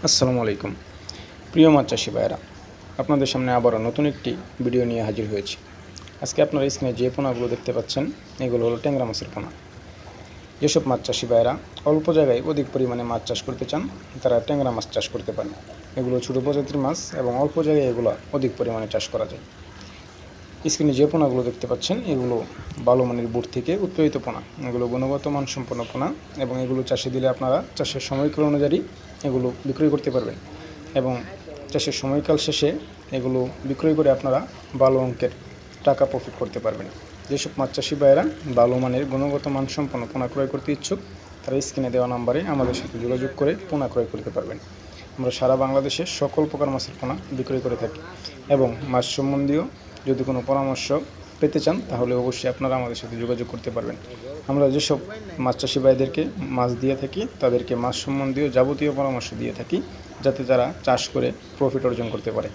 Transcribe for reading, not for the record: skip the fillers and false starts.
আসসালামু আলাইকুম। প্রিয় মাছ চাষি ভাইয়েরা, আপনাদের সামনে আবারও নতুন একটি ভিডিও নিয়ে হাজির হয়েছি। আজকে আপনারা স্ক্রিনে যে পোনাগুলো দেখতে পাচ্ছেন, এগুলো হলো ট্যাংরা মাছের পোনা। যেসব মাছ চাষি ভাইয়েরা অল্প জায়গায় অধিক পরিমাণে মাছ চাষ করতে চান, তারা ট্যাংরা মাছ চাষ করতে পারেন। এগুলো ছোটো প্রজাতির মাছ এবং অল্প জায়গায় এগুলো অধিক পরিমাণে চাষ করা যায়। স্ক্রিনে যে পোনাগুলো দেখতে পাচ্ছেন, এগুলো ভালো মানের বুট থেকে উৎপাদিত পোনা। এগুলো গুণগত মানসম্পন্ন পোনা এবং এগুলো চাষে দিলে আপনারা চাষের সময়কাল অনুযায়ী এগুলো বিক্রয় করতে পারবেন এবং চাষের সময়কাল শেষে এগুলো বিক্রয় করে আপনারা ভালো অঙ্কের টাকা প্রফিট করতে পারবেন। যেসব মাছ চাষি ভাইয়েরা ভালো মানের গুণগত মানসম্পন্ন পোনা ক্রয় করতে ইচ্ছুক, তারা স্ক্রিনে দেওয়া নাম্বারে আমাদের সাথে যোগাযোগ করে পোনা ক্রয় করতে পারবেন। আমরা সারা বাংলাদেশে সকল প্রকার মাছের পোনা বিক্রয় করে থাকি এবং মাছ সম্বন্ধীয় যদি কোনো পরামর্শ পেতে চান, তাহলে অবশ্যই আপনারা আমাদের সাথে যোগাযোগ করতে পারবেন। আমরা যেসব মাছ চাষি ভাইদেরকে মাছ দিয়ে থাকি, তাদেরকে মাছ সম্বন্ধীয় যাবতীয় পরামর্শ দিয়ে থাকি, যাতে তারা চাষ করে প্রফিট অর্জন করতে পারে।